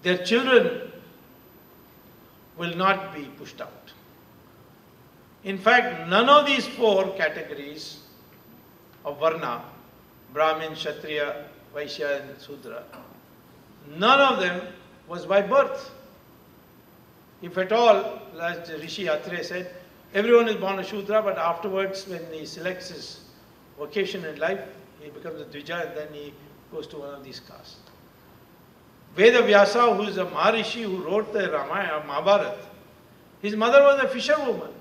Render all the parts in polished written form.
their children will not be pushed out. In fact, none of these four categories of Varna, Brahmin, Kshatriya, Vaishya and Sudra, none of them was by birth. If at all, as Rishi Atre said, everyone is born a Shudra, but afterwards when he selects his vocation in life, he becomes a Dvija and then he goes to one of these castes. Veda Vyasa, who is a Maharishi who wrote the Ramayana, Mahabharata, his mother was a fisherwoman.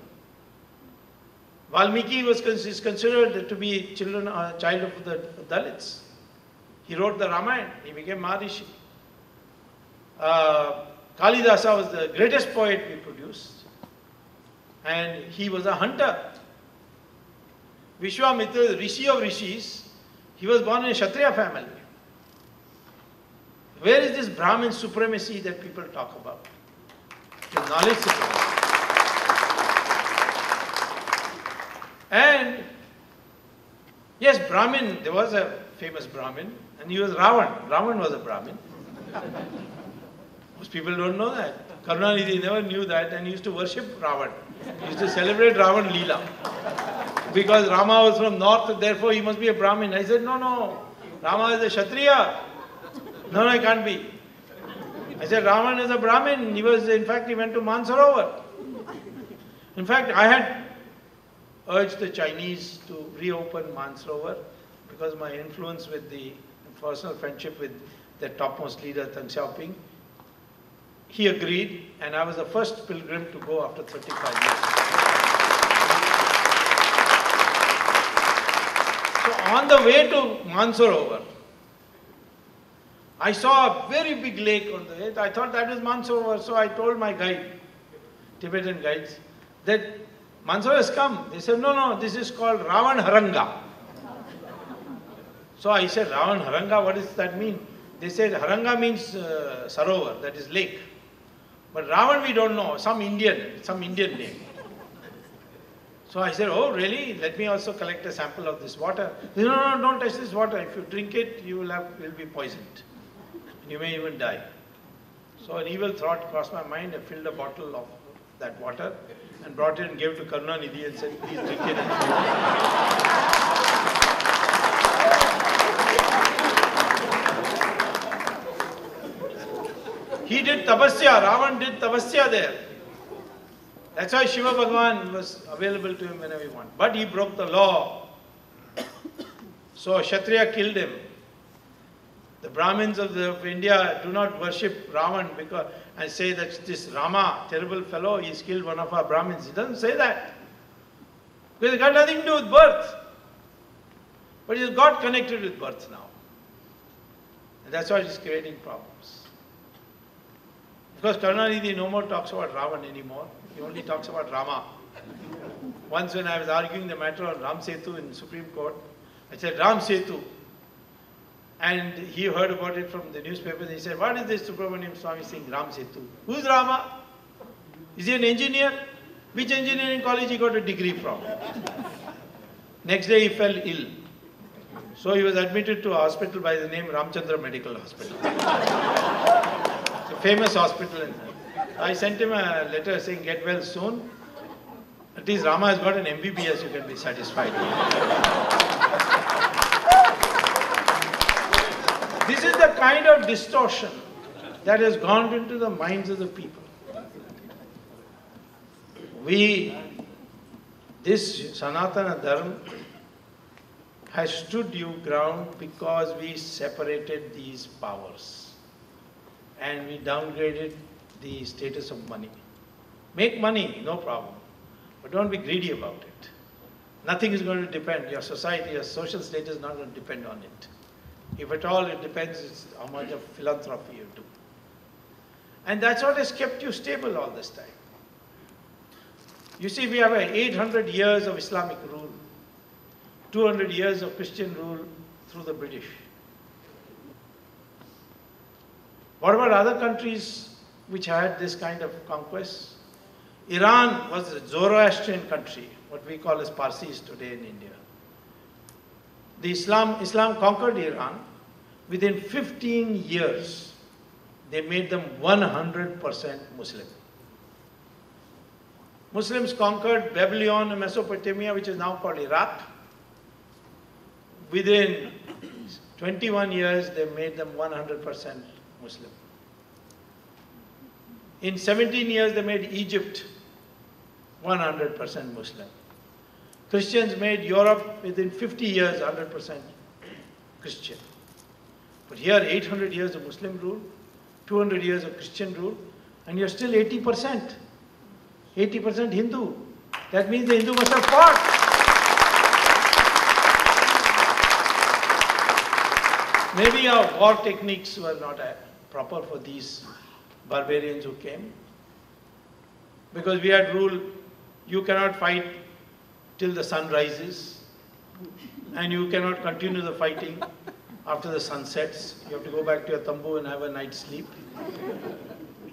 Valmiki is considered to be child of the Dalits. He wrote the Ramayana, he became Maharishi. Kalidasa was the greatest poet we produced, and he was a hunter. Vishwamitra, the Rishi of Rishis, he was born in a Kshatriya family. Where is this Brahmin supremacy that people talk about? The knowledge supremacy. And yes, Brahmin, there was a famous Brahmin, and he was Ravan. Ravan was a Brahmin. Most people don't know that. Karunanidhi never knew that and he used to worship Ravan. He used to celebrate Ravan Leela. Because Rama was from north, therefore he must be a Brahmin. I said, no. Rama is a Kshatriya. No, it can't be. I said, Ravan is a Brahmin. In fact, he went to Mansarovar. In fact, I had urged the Chinese to reopen Mansarovar because my influence with the personal friendship with their topmost leader, Deng Xiaoping, he agreed, and I was the first pilgrim to go after 35 years. So on the way to Mansarovar, I saw a very big lake on the way. I thought that was Mansarovar, so I told my guide, Tibetan guides, that Mansarovar has come. They said, no, this is called Ravan Haranga. So I said, Ravan Haranga, what does that mean? They said, Haranga means Sarovar, that is lake. But Ravan we don't know, some Indian name. So I said, oh really? Let me also collect a sample of this water. They said, no, don't touch this water. If you drink it, you will be poisoned. You may even die. So an evil thought crossed my mind. I filled a bottle of that water and brought it and gave it to Karunanidhi and said, please drink it. He did tapasya, Ravan did tapasya there. That's why Shiva Bhagavan was available to him whenever he wanted. But he broke the law. So Kshatriya killed him. The Brahmins of India do not worship Ravan and say that this Rama, terrible fellow, he's killed one of our Brahmins. He doesn't say that. Because it got nothing to do with birth. But he's got connected with birth now. And that's why he's creating problems. Because Karunanidhi no more talks about Ravan anymore. He only talks about Rama. Once when I was arguing the matter on Ram Setu in Supreme Court, I said, Ram Setu. And he heard about it from the newspapers. He said, what is this Subramanian Swamy saying, Ram Setu? Who's Rama? Is he an engineer? Which engineering college he got a degree from? Next day he fell ill. So he was admitted to a hospital by the name Ramchandra Medical Hospital. It's a famous hospital. I sent him a letter saying, get well soon. At least Rama has got an MBBS, you can be satisfied. This is the kind of distortion that has gone into the minds of the people. This Sanatana Dharma has stood you ground because we separated these powers and we downgraded the status of money. Make money, no problem, but don't be greedy about it. Nothing is going to depend, your society, your social status is not going to depend on it. If at all it depends, it's how much of philanthropy you do. And that's what has kept you stable all this time. You see, we have 800 years of Islamic rule, 200 years of Christian rule through the British. What about other countries which had this kind of conquest? Iran was a Zoroastrian country, what we call as Parsis today in India. The Islam conquered Iran. Within 15 years, they made them 100% Muslim. Muslims conquered Babylon and Mesopotamia, which is now called Iraq. Within 21 years, they made them 100% Muslim. In 17 years, they made Egypt 100% Muslim. Christians made Europe within 50 years 100% Christian. But here, 800 years of Muslim rule, 200 years of Christian rule, and you're still 80%. 80% Hindu. That means the Hindu must have fought. Maybe our war techniques were not proper for these barbarians who came. Because we had rule, you cannot fight till the sun rises, and you cannot continue the fighting after the sun sets. You have to go back to your tambu and have a night's sleep.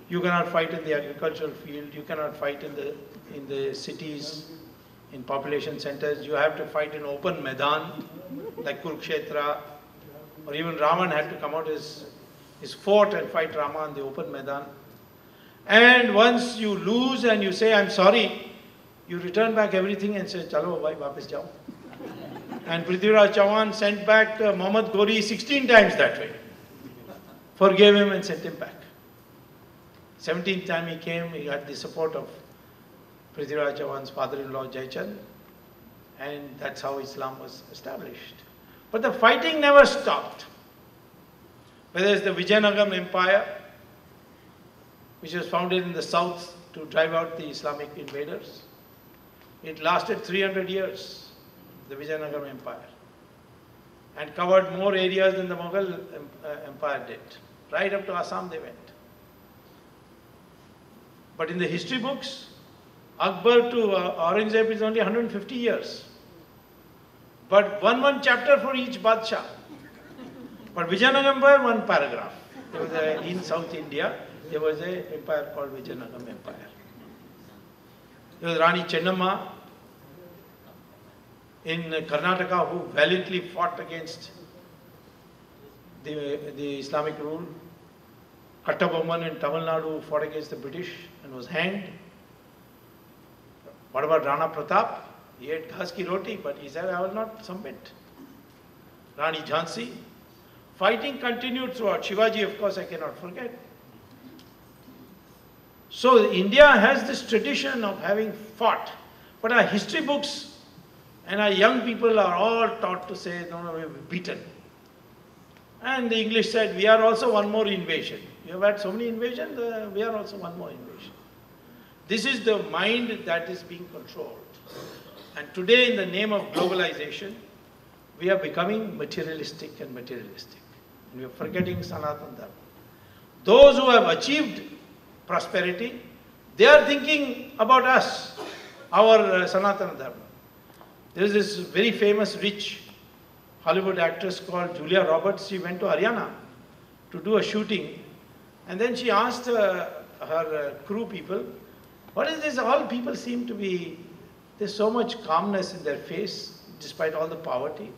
You cannot fight in the agricultural field. You cannot fight in the cities, in population centers. You have to fight in open Maidan, like Kurukshetra, or even Ravan had to come out his fort and fight Rama in the open Maidan. And once you lose and you say, I'm sorry, you return back everything and say, Chalo bhai, wapis jao. And Prithviraj Chauhan sent back Muhammad Ghori 16 times that way. Forgave him and sent him back. 17th time he came, he had the support of Prithviraj Chauhan's father-in-law Jaichand, and that's how Islam was established. But the fighting never stopped. Whether it's the Vijayanagara Empire, which was founded in the south to drive out the Islamic invaders, it lasted 300 years, the Vijayanagara Empire, and covered more areas than the Mughal Empire did. Right up to Assam they went. But in the history books, Akbar to Aurangzeb is only 150 years. But one chapter for each Badshah. But Vijayanagara Empire, one paragraph. There was in South India, there was an empire called Vijayanagara Empire. There was Rani Chennamma in Karnataka who valiantly fought against the Islamic rule. Kattabomman in Tamil Nadu fought against the British and was hanged. What about Rana Pratap? He ate ghas ki roti, but he said, I will not submit. Rani Jhansi. Fighting continued throughout. Shivaji, of course, I cannot forget. So India has this tradition of having fought. But our history books and our young people are all taught to say, no, we've beaten. And the English said, we are also one more invasion. You have had so many invasions, we are also one more invasion. This is the mind that is being controlled. And today, in the name of globalization, we are becoming materialistic and materialistic. And we are forgetting Sanatana Dharma. Those who have achieved prosperity, they are thinking about us, our Sanatana Dharma. There is this very famous rich Hollywood actress called Julia Roberts. She went to Haryana to do a shooting, and then she asked her crew people, what is this? All people seem to be, there's so much calmness in their face despite all the poverty.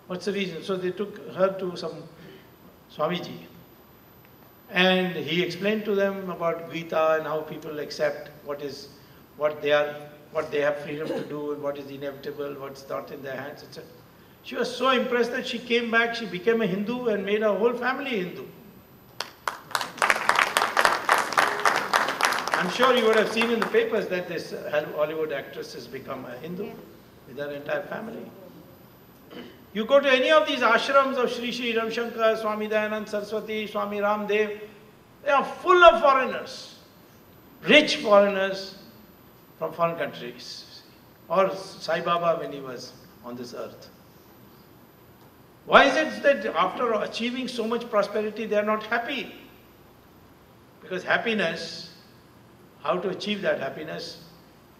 What's the reason? So they took her to some Swamiji, and he explained to them about Gita and how people accept what they have freedom to do and what is inevitable, what's not in their hands, etc. She was so impressed that she came back, she became a Hindu and made her whole family Hindu. I'm sure you would have seen in the papers that this Hollywood actress has become a Hindu with her entire family. You go to any of these ashrams of Sri Sri Ravi Shankar, Swami Dayanand Saraswati, Swami Ramdev, they are full of foreigners, rich foreigners from foreign countries, or Sai Baba when he was on this earth. Why is it that after achieving so much prosperity, they are not happy? Because happiness, how to achieve that happiness,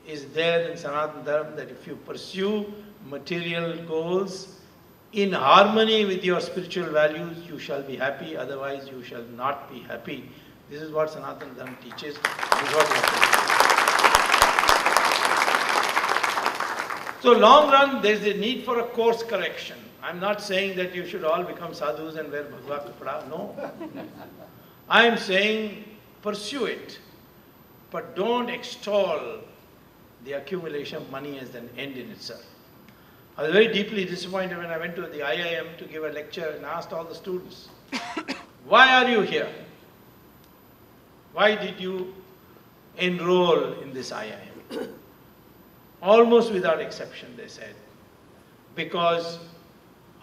is there in Sanatana Dharma, that if you pursue material goals in harmony with your spiritual values, you shall be happy, otherwise you shall not be happy. This is what Sanatana Dharma teaches. This is what we have to do. So long run, there is a need for a course correction. I'm not saying that you should all become sadhus and wear bhagwa kapda, no. I am saying pursue it, but don't extol the accumulation of money as an end in itself. I was very deeply disappointed when I went to the IIM to give a lecture and asked all the students, why are you here? Why did you enroll in this IIM? Almost without exception they said, because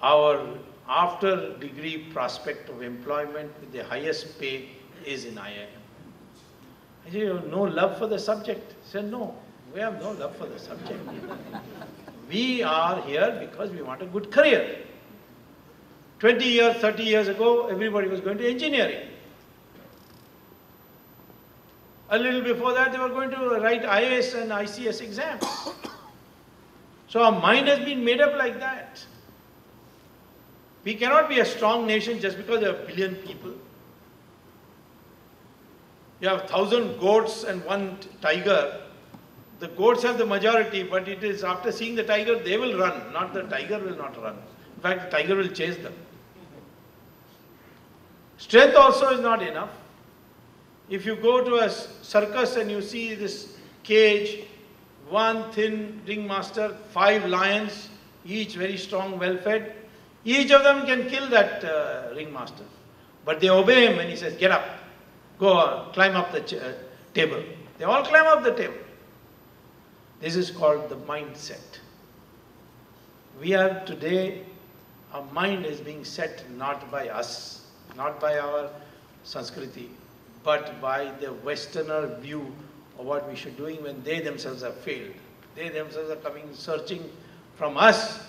our after degree prospect of employment with the highest pay is in IIM. I said, you have no love for the subject? He said, no, we have no love for the subject. We are here because we want a good career. 20 years, 30 years ago, everybody was going to engineering. A little before that, they were going to write IAS and ICS exams. So our mind has been made up like that. We cannot be a strong nation just because there are a billion people. You have 1,000 goats and 1 tiger. The goats have the majority, but it is after seeing the tiger, they will run, not the tiger will not run. In fact, the tiger will chase them. Strength also is not enough. If you go to a circus and you see this cage, 1 thin ringmaster, 5 lions, each very strong, well-fed, each of them can kill that ringmaster. But they obey him when he says, get up, go on, climb up the table. They all climb up the table. This is called the mindset. We have today, our mind is being set not by us, not by our Sanskriti, but by the Westerner view of what we should be doing when they themselves have failed. They themselves are coming, searching from us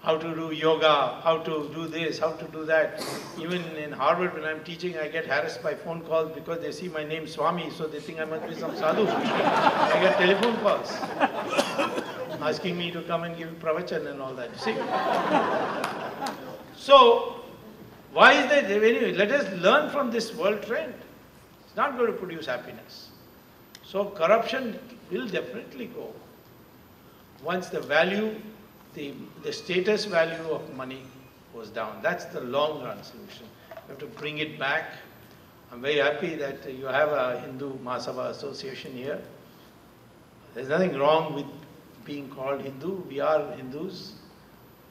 how to do yoga, how to do this, how to do that. Even in Harvard, when I'm teaching, I get harassed by phone calls because they see my name Swamy, so they think I must be some sadhu. I get telephone calls asking me to come and give pravachan and all that. See? So, why is that? Anyway, let us learn from this world trend. It's not going to produce happiness. So, corruption will definitely go. Once the value, the status value of money goes down. That's the long run solution. You have to bring it back. I'm very happy that you have a Hindu Mahasabha association here. There's nothing wrong with being called Hindu. We are Hindus.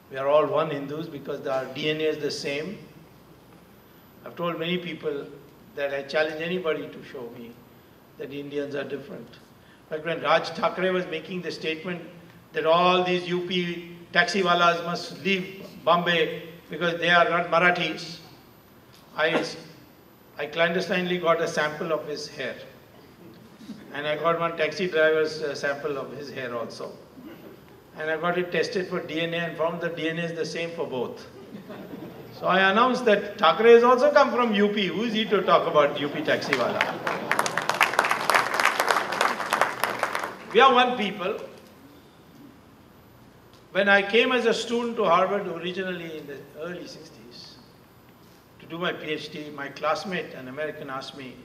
We are all one Hindus because our DNA is the same. I've told many people that I challenge anybody to show me that Indians are different. But when Raj Thackeray was making the statement that all these UP taxiwalas must leave Bombay because they are not Marathis, I clandestinely got a sample of his hair. And I got one taxi driver's sample of his hair also. And I got it tested for DNA and found the DNA is the same for both. So I announced that Thackeray has also come from UP. Who is he to talk about UP taxiwala? We are one people. When I came as a student to Harvard originally in the early 60s to do my PhD, my classmate, an American, asked me,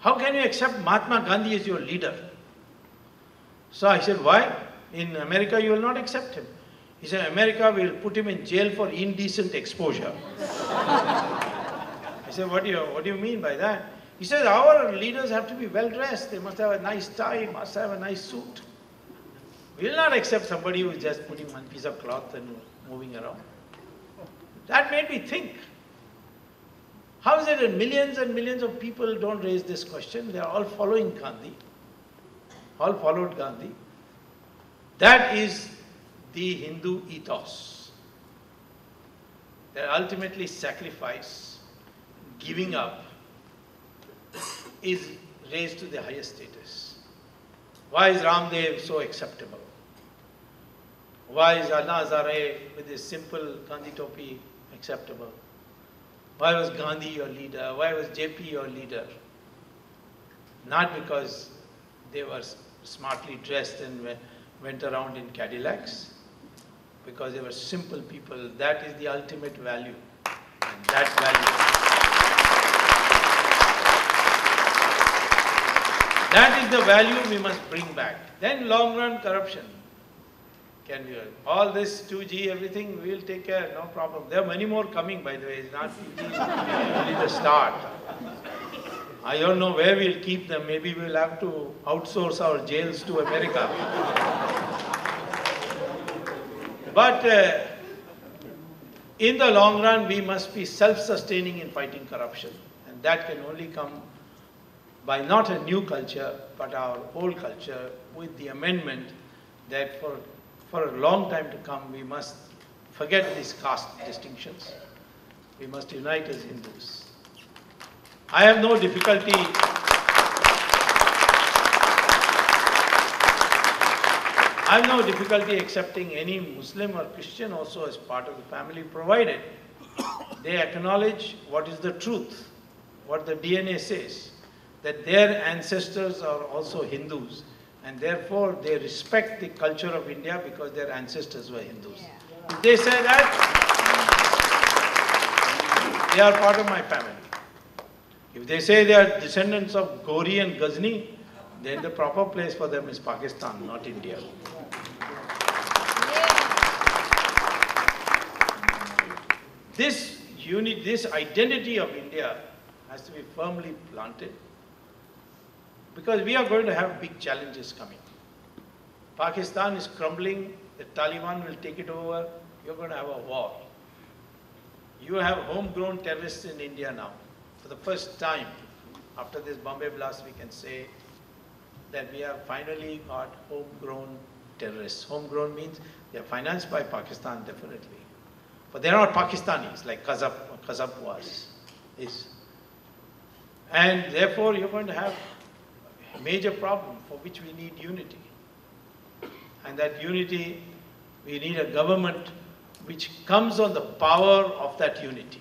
how can you accept Mahatma Gandhi as your leader? So I said, why? In America you will not accept him. He said, America will put him in jail for indecent exposure. I said, what do you mean by that? He said, our leaders have to be well dressed. They must have a nice tie, must have a nice suit. We will not accept somebody who is just putting one piece of cloth and moving around. That made me think. How is it that millions and millions of people don't raise this question? They are all following Gandhi. All followed Gandhi. That is the Hindu ethos. That ultimately sacrifice, giving up, is raised to the highest status. Why is Ramdev so acceptable? Why is Anna Hazare with his simple Gandhi topi acceptable? Why was Gandhi your leader? Why was JP your leader? Not because they were smartly dressed and went around in Cadillacs, because they were simple people. That is the ultimate value. And that value is the value we must bring back. Then long run corruption. Can you, all this 2G, everything, we will take care, no problem. There are many more coming, by the way. It's not 2G, it's only the start. I don't know where we'll keep them. Maybe we'll have to outsource our jails to America. But in the long run, we must be self-sustaining in fighting corruption. And that can only come by not a new culture, but our old culture, with the amendment that for a long time to come, we must forget these caste distinctions. We must unite as Hindus. I have no difficulty. I have no difficulty accepting any Muslim or Christian also as part of the family, provided they acknowledge what is the truth, what the DNA says, that their ancestors are also Hindus, and therefore they respect the culture of India because their ancestors were Hindus. If they say that, they are part of my family. If they say they are descendants of Gori and Ghazni, then the proper place for them is Pakistan, not India. This unity, this identity of India has to be firmly planted, because we are going to have big challenges coming. Pakistan is crumbling, the Taliban will take it over, you're going to have a war. You have homegrown terrorists in India now. For the first time, after this Bombay blast, we can say that we have finally got homegrown terrorists. Homegrown means they are financed by Pakistan, definitely. But they are not Pakistanis, like Kazab was. And therefore, you're going to have a major problem for which we need unity. And that unity, we need a government which comes on the power of that unity.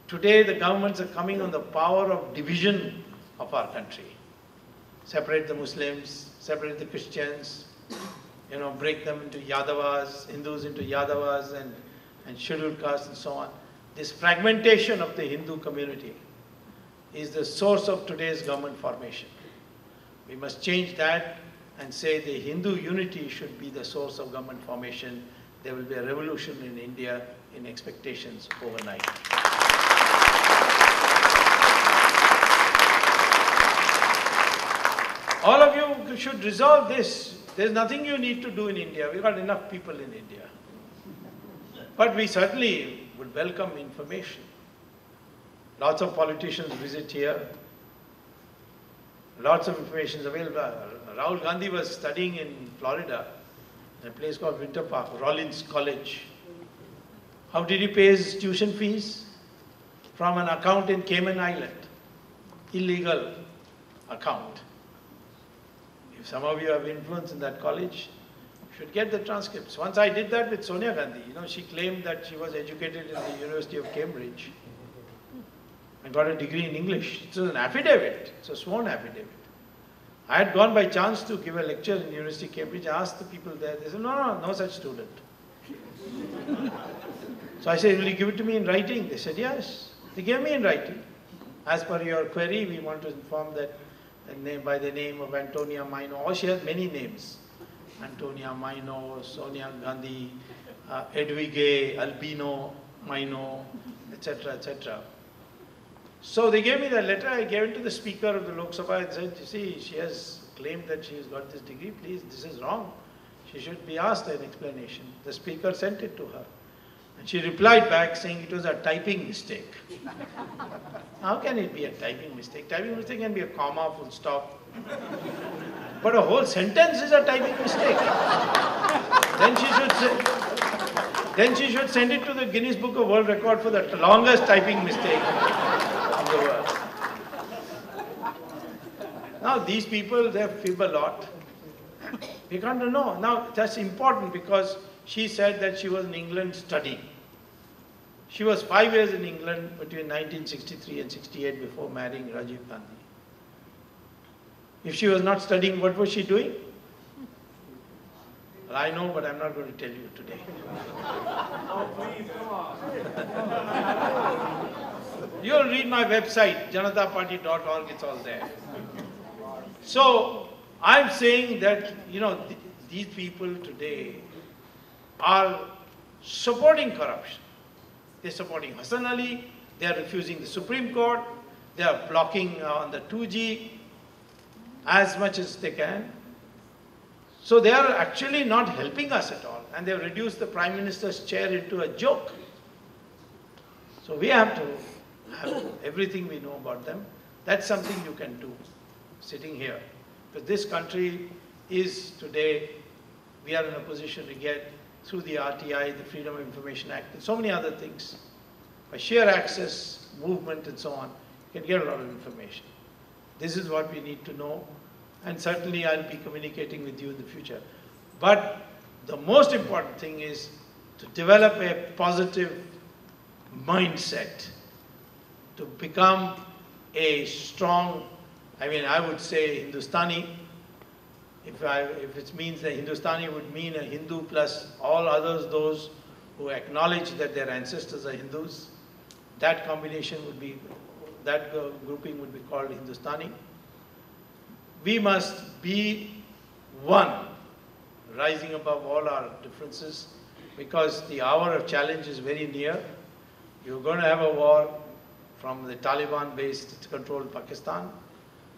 Today, the governments are coming on the power of division of our country. Separate the Muslims, separate the Christians, break them into Yadavas, Hindus into Yadavas and scheduled castes and so on. This fragmentation of the Hindu community is the source of today's government formation. We must change that and say the Hindu unity should be the source of government formation. There will be a revolution in India in expectations overnight. All of you should resolve this. There's nothing you need to do in India. We've got enough people in India. But we certainly would welcome information. Lots of politicians visit here. Lots of information is available. Rahul Gandhi was studying in Florida, in a place called Winter Park, Rollins College. How did he pay his tuition fees? From an account in Cayman Island. Illegal account. If some of you have influence in that college, you should get the transcripts. Once I did that with Sonia Gandhi. She claimed that she was educated in the University of Cambridge and got a degree in English. It was an affidavit. It's a sworn affidavit. I had gone by chance to give a lecture in University of Cambridge. I asked the people there. They said, no such student. So I said, will you give it to me in writing? They said, yes. They gave me in writing. As per your query, we want to inform that by the name of Antonia Maino, or she has many names. Antonia Maino, Sonia Gandhi, Edwige, Albino Maino, etc., etc. So they gave me the letter. I gave it to the Speaker of the Lok Sabha and said, you see, she has claimed that she has got this degree. Please, this is wrong. She should be asked an explanation. The Speaker sent it to her. And she replied back saying it was a typing mistake. How can it be a typing mistake? Typing mistake can be a comma, full stop. But a whole sentence is a typing mistake. Then she should send it to the Guinness Book of World Record for the longest typing mistake in the world. Now these people, they fib a lot. We can't know. Now that's important because she said that she was in England studying. She was 5 years in England between 1963 and 68 before marrying Rajiv Gandhi. If she was not studying, what was she doing? Well, I know, but I'm not going to tell you today. You'll read my website, janataparty.org, it's all there. So, I'm saying that, these people today, are supporting corruption. They're supporting Hassan Ali, they are refusing the Supreme Court, they are blocking on the 2G as much as they can. So they are actually not helping us at all, and they've reduced the Prime Minister's chair into a joke. So we have to have everything we know about them. That's something you can do, sitting here. Because this country is today, we are in a position to get through the RTI, the Freedom of Information Act, and so many other things. By sheer access, movement and so on, you can get a lot of information. This is what we need to know, and certainly I'll be communicating with you in the future. But the most important thing is to develop a positive mindset, to become a strong, I would say Hindustani. If it means that Hindustani would mean a Hindu plus all others, those who acknowledge that their ancestors are Hindus. That combination would be, that grouping would be called Hindustani. We must be one, rising above all our differences, because the hour of challenge is very near. You're going to have a war from the Taliban-based controlled Pakistan,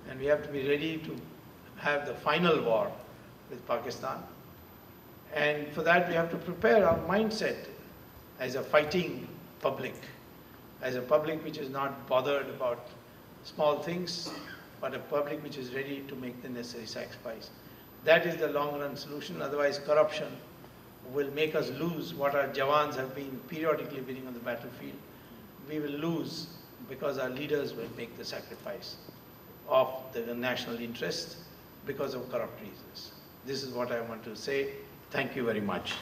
and we have to be ready to have the final war with Pakistan. And for that we have to prepare our mindset as a fighting public, as a public which is not bothered about small things, but a public which is ready to make the necessary sacrifice. That is the long-run solution. Otherwise, corruption will make us lose what our Jawans have been periodically winning on the battlefield. We will lose because our leaders will make the sacrifice of the national interest because of corrupt reasons. This is what I want to say. Thank you very much.